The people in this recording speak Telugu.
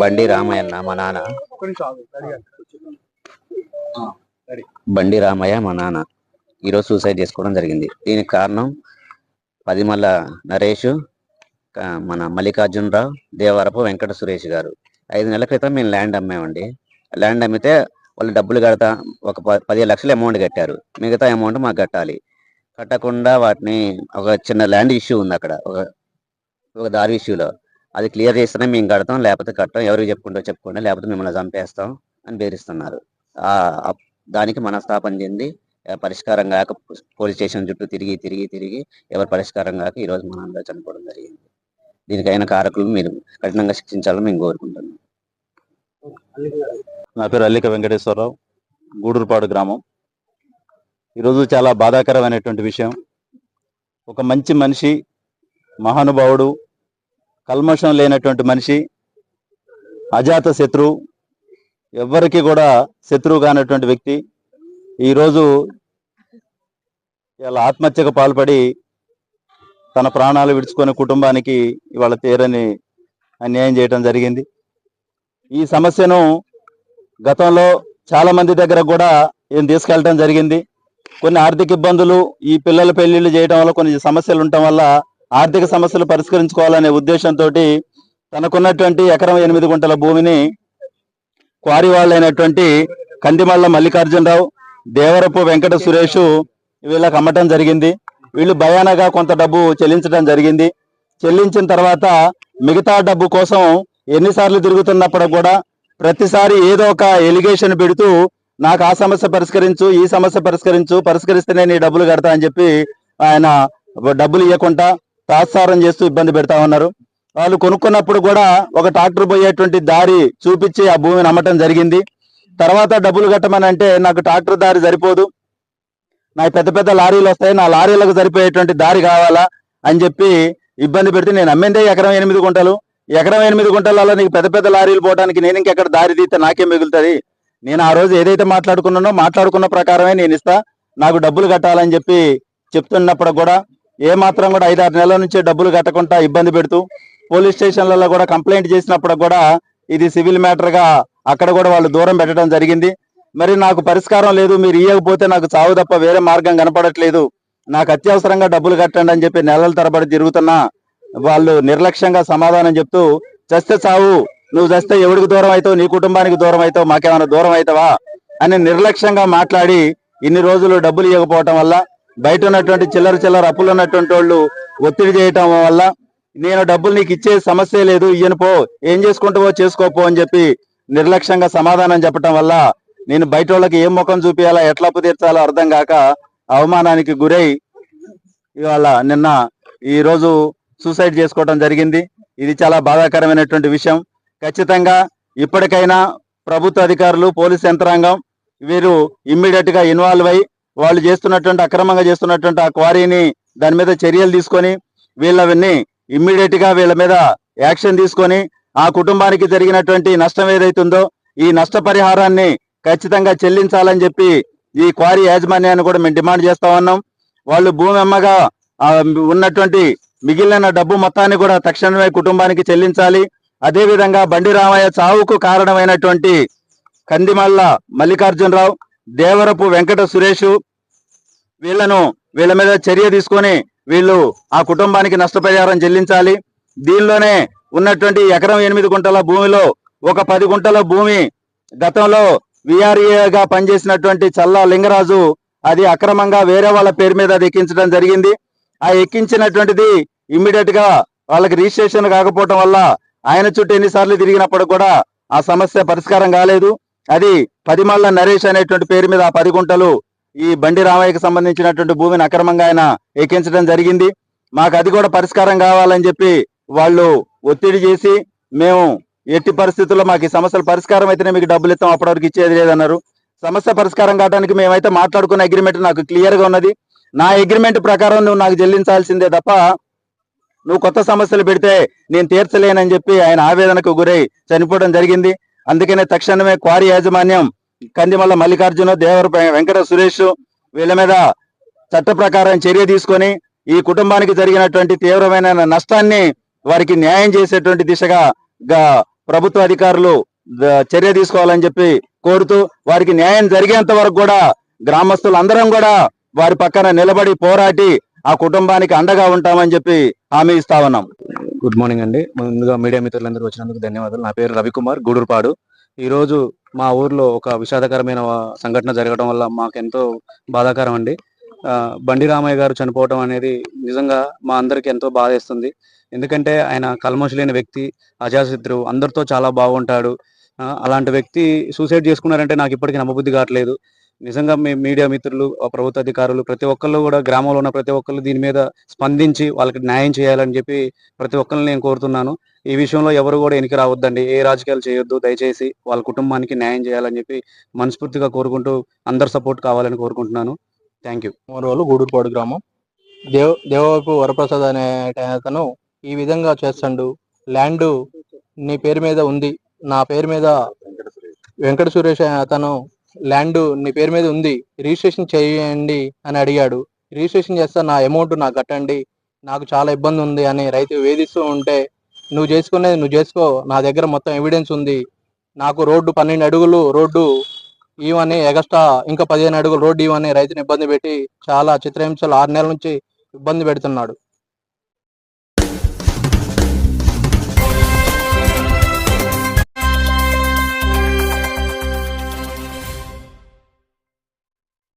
బండి రామయ్య మా నాన్న. బండి రామయ్య మా నాన్న ఈరోజు సూసైడ్ చేసుకోవడం జరిగింది. దీనికి కారణం పదిమల్ల నరేష్, మన మల్లికార్జునరావు, దేవరపు వెంకట సురేష్ గారు. 5 నెలల క్రితం మేము ల్యాండ్ అమ్మామండి. ల్యాండ్ అమ్మితే వాళ్ళు డబ్బులు కడతా ఒక 15 లక్షలు అమౌంట్ కట్టారు. మిగతా అమౌంట్ మాకు కట్టాలి. కట్టకుండా వాటిని ఒక చిన్న ల్యాండ్ ఇష్యూ ఉంది అక్కడ, ఒక దారి ఇష్యూలో. అది క్లియర్ చేస్తేనే మేము కడతాం, లేకపోతే కట్టం, ఎవరికి చెప్పుకోండి, లేకపోతే మిమ్మల్ని చంపేస్తాం అని బెదిరిస్తున్నారు. దానికి మనస్తాపం చెంది పరిష్కారం కాక పోలీస్ స్టేషన్ చుట్టూ తిరిగి ఎవరు పరిష్కారం కాక ఈరోజు మనందరూ చనిపోవడం జరిగింది. దీనికైనా కారకులు మీరు కఠినంగా శిక్షించాలని మేము కోరుకుంటున్నాం. నా పేరు అల్లిక వెంకటేశ్వరరావు, గూడూరుపాడు గ్రామం. ఈరోజు చాలా బాధాకరమైనటువంటి విషయం. ఒక మంచి మనిషి, మహానుభావుడు, కల్మషం లేనటువంటి మనిషి, అజాత శత్రువు, ఎవ్వరికి కూడా శత్రువు కానటువంటి వ్యక్తి ఈరోజు ఇలా ఆత్మహత్యకు పాల్పడి తన ప్రాణాలు విడుచుకొని కుటుంబానికి ఇవాళ తీరని అన్యాయం చేయడం జరిగింది. ఈ సమస్యను గతంలో చాలా మంది దగ్గర కూడా ఏం తీసుకెళ్ళడం జరిగింది. కొన్ని ఆర్థిక ఇబ్బందులు, ఈ పిల్లల పెళ్లిళ్ళు చేయడం వల్ల కొన్ని సమస్యలు ఉండటం వల్ల ఆర్థిక సమస్యలు పరిష్కరించుకోవాలనే ఉద్దేశంతో తనకున్నటువంటి ఎకరం 8 గుంటల భూమిని క్వారీ వాళ్ళైనటువంటి కందిమల్ల మల్లికార్జునరావు, దేవరపు వెంకట సురేష్ వీళ్ళకి అమ్మటం జరిగింది. వీళ్ళు భయానగా కొంత డబ్బు చెల్లించడం జరిగింది. చెల్లించిన తర్వాత మిగతా డబ్బు కోసం ఎన్నిసార్లు తిరుగుతున్నప్పుడు కూడా ప్రతిసారి ఏదో ఒక ఎలిగేషన్ పెడుతూ నాకు ఆ సమస్య పరిష్కరించు, ఈ సమస్య పరిష్కరిస్తేనే నీ డబ్బులు కడతా అని చెప్పి ఆయన డబ్బులు ఇవ్వకుండా తాత్సారం చేస్తూ ఇబ్బంది పెడతా ఉన్నారు. వాళ్ళు కొనుక్కున్నప్పుడు కూడా ఒక ట్రాక్టర్ పోయేటువంటి దారి చూపించి ఆ భూమిని అమ్మటం జరిగింది. తర్వాత డబ్బులు కట్టమని అంటే నాకు ట్రాక్టర్ దారి సరిపోదు, నాకు పెద్ద లారీలు వస్తాయి, నా లారీలకు సరిపోయేటువంటి దారి కావాలా అని చెప్పి ఇబ్బంది పెడితే, నేను అమ్మిందే ఎకరం 8 గుంటలు, ఎకరం 8 గుంటలలో నీకు పెద్ద లారీలు పోవడానికి నేను ఇంకెక్కడ దారి తీస్తే నాకేం మిగులుతుంది, నేను ఆ రోజు ఏదైతే మాట్లాడుకున్న ప్రకారమే నేను ఇస్తా, నాకు డబ్బులు కట్టాలని చెప్పి చెప్తున్నప్పుడు కూడా ఏమాత్రం కూడా 5-6 నెలల నుంచి డబ్బులు కట్టకుండా ఇబ్బంది పెడుతూ పోలీస్ స్టేషన్లలో కూడా కంప్లైంట్ చేసినప్పుడు కూడా ఇది సివిల్ మ్యాటర్గా అక్కడ కూడా వాళ్ళు దూరం పెట్టడం జరిగింది. మరి నాకు పరిష్కారం లేదు, మీరు ఇవ్వకపోతే నాకు చావు తప్ప వేరే మార్గం కనపడట్లేదు, నాకు అత్యవసరంగా డబ్బులు కట్టండి అని చెప్పి నెలల తరబడి తిరుగుతున్నా వాళ్ళు నిర్లక్ష్యంగా సమాధానం చెప్తూ, చస్తే చావు, నువ్వు చస్తే ఎవరికి దూరం అవుతావు, నీ కుటుంబానికి దూరం అవుతావు, మాకేమైనా దూరం అవుతావా అని నిర్లక్ష్యంగా మాట్లాడి ఇన్ని రోజులు డబ్బులు ఇవ్వకపోవటం వల్ల బయట ఉన్నటువంటి చిల్లర అప్పులు ఉన్నటువంటి వాళ్ళు ఒత్తిడి చేయటం వల్ల నేను డబ్బులు నీకు ఇచ్చే సమస్య లేదు, ఇయ్యను పో, ఏం చేసుకుంటావో చేసుకోపో అని చెప్పి నిర్లక్ష్యంగా సమాధానం చెప్పటం వల్ల నేను బయట వాళ్ళకి ఏం ముఖం చూపించాలా, ఎట్లా అప్పు తీర్చాలో అర్థం కాక అవమానానికి గురై ఇవాళ ఈ రోజు సూసైడ్ చేసుకోవడం జరిగింది. ఇది చాలా బాధాకరమైనటువంటి విషయం. ఖచ్చితంగా ఇప్పటికైనా ప్రభుత్వ అధికారులు, పోలీస్ యంత్రాంగం వీరు ఇమ్మీడియట్ గా ఇన్వాల్వ్ అయ్యి వాళ్ళు అక్రమంగా చేస్తున్నటువంటి ఆ క్వారీని దాని మీద చర్యలు తీసుకొని వీళ్ళవన్నీ ఇమ్మీడియట్ గా వీళ్ళ మీద యాక్షన్ తీసుకొని ఆ కుటుంబానికి జరిగినటువంటి నష్టం ఏదైతుందో ఈ నష్టపరిహారాన్ని ఖచ్చితంగా చెల్లించాలని చెప్పి ఈ క్వారీ యాజమాన్యాన్ని కూడా మేము డిమాండ్ చేస్తా ఉన్నాం. వాళ్ళు భూమి అమ్మగా ఉన్నటువంటి మిగిలిన డబ్బు మొత్తాన్ని కూడా తక్షణమే కుటుంబానికి చెల్లించాలి. అదేవిధంగా బండి రామయ్య చావుకు కారణమైనటువంటి కందిమల్ల మల్లికార్జునరావు, దేవరపు వెంకట సురేష్ వీళ్ళ మీద చర్య తీసుకొని వీళ్ళు ఆ కుటుంబానికి నష్టపరిహారం చెల్లించాలి. దీనిలోనే ఉన్నటువంటి ఎకరం 8 గుంటల భూమిలో ఒక 10 గుంటల భూమి గతంలో విఆర్ఏగా పనిచేసినటువంటి చల్లా లింగరాజు అది అక్రమంగా వేరే వాళ్ళ పేరు మీద అది ఎక్కించడం జరిగింది. ఆ ఎక్కించినటువంటిది ఇమ్మీడియట్ గా వాళ్ళకి రిజిస్ట్రేషన్ కాకపోవటం వల్ల ఆయన చుట్టూ ఎన్నిసార్లు తిరిగినప్పుడు కూడా ఆ సమస్య పరిష్కారం కాలేదు. అది పదిమల్ల నరేష్ అనేటువంటి పేరు మీద ఆ 10 గుంటలు ఈ బండి రామయ్యకి సంబంధించినటువంటి భూమిని అక్రమంగా ఆయన ఎక్కించడం జరిగింది. మాకు అది కూడా పరిష్కారం కావాలని చెప్పి వాళ్ళు ఒత్తిడి చేసి మేము ఎట్టి పరిస్థితుల్లో మాకు ఈ సమస్యలు పరిష్కారం అయితేనే మీకు డబ్బులు ఇస్తాం, అప్పటివరకు ఇచ్చేది లేదన్నారు. సమస్య పరిష్కారం కావడానికి మేమైతే మాట్లాడుకున్న అగ్రిమెంట్ నాకు క్లియర్ గా ఉన్నది. నా అగ్రిమెంట్ ప్రకారం నువ్వు నాకు చెల్లించాల్సిందే తప్ప నువ్వు కొత్త సమస్యలు పెడితే నేను తీర్చలేనని చెప్పి ఆయన ఆవేదనకు గురై చనిపోవడం జరిగింది. అందుకనే తక్షణమే క్వారీ యాజమాన్యం కందిమల్ల మల్లికార్జున, దేవరపు వెంకట సురేష్ వీళ్ళ మీద చట్ట ప్రకారం చర్య తీసుకొని ఈ కుటుంబానికి జరిగినటువంటి తీవ్రమైన నష్టాన్ని వారికి న్యాయం చేసేటువంటి దిశగా ప్రభుత్వ అధికారులు చర్య తీసుకోవాలని చెప్పి కోరుతూ వారికి న్యాయం జరిగేంత వరకు కూడా గ్రామస్తులందరం కూడా వారి పక్కన నిలబడి పోరాటి ఆ కుటుంబానికి అండగా ఉంటామని చెప్పి హామీ ఇస్తా ఉన్నాం. గుడ్ మార్నింగ్ అండి. ముందుగా మీడియా మిత్రులందరూ వచ్చినందుకు ధన్యవాదాలు. నా పేరు రవికుమార్, గూడూరుపాడు. ఈ రోజు మా ఊర్లో ఒక విషాదకరమైన సంఘటన జరగడం వల్ల మాకు ఎంతో బాధాకరం అండి. బండి రామయ్య గారు చనిపోవడం అనేది నిజంగా మా అందరికి ఎంతో బాధేస్తుంది. ఎందుకంటే ఆయన కల్మషు లేని వ్యక్తి, అజాశత్రువు, అందరితో చాలా బాగుంటాడు. అలాంటి వ్యక్తి సూసైడ్ చేసుకున్నారంటే నాకు ఇప్పటికీ నమ్మబుద్ధి కావట్లేదు. నిజంగా మేము మీడియా మిత్రులు, ప్రభుత్వ అధికారులు ప్రతి ఒక్కళ్ళు కూడా గ్రామంలో ఉన్న ప్రతి ఒక్కళ్ళు దీని మీద స్పందించి వాళ్ళకి న్యాయం చేయాలని చెప్పి ప్రతి ఒక్కరిని నేను కోరుతున్నాను. ఈ విషయంలో ఎవరు కూడా వెనక్కి రావద్దండి, ఏ రాజకీయాలు చేయొద్దు, దయచేసి వాళ్ళ కుటుంబానికి న్యాయం చేయాలని చెప్పి మనస్ఫూర్తిగా కోరుకుంటూ అందరు సపోర్ట్ కావాలని కోరుకుంటున్నాను. Thank you. వాళ్ళు గూడూరుపాడు గ్రామం. దేవవైపు వరప్రసాద్ అనే అతను ఈ విధంగా చేస్తాడు. ల్యాండ్ నీ పేరు మీద ఉంది, నా పేరు మీద వెంకట సురేష్ అతను ల్యాండ్ నీ పేరు మీద ఉంది, రిజిస్ట్రేషన్ చేయండి అని అడిగాడు. రిజిస్ట్రేషన్ చేస్తా, నా అమౌంట్ నాకు కట్టండి, నాకు చాలా ఇబ్బంది ఉంది అని రైతు వేధిస్తూ ఉంటే, నువ్వు చేసుకునేది నువ్వు చేసుకో, నా దగ్గర మొత్తం ఎవిడెన్స్ ఉంది, నాకు రోడ్డు 12 అడుగులు రోడ్డు ఇవన్నీ ఎగస్ట్రా ఇంకా 15 అడుగులు రోడ్డు ఇవన్నీ రైతుని ఇబ్బంది పెట్టి చాలా చిత్రహింసలు 6 నెలల నుంచి ఇబ్బంది పెడుతున్నాడు.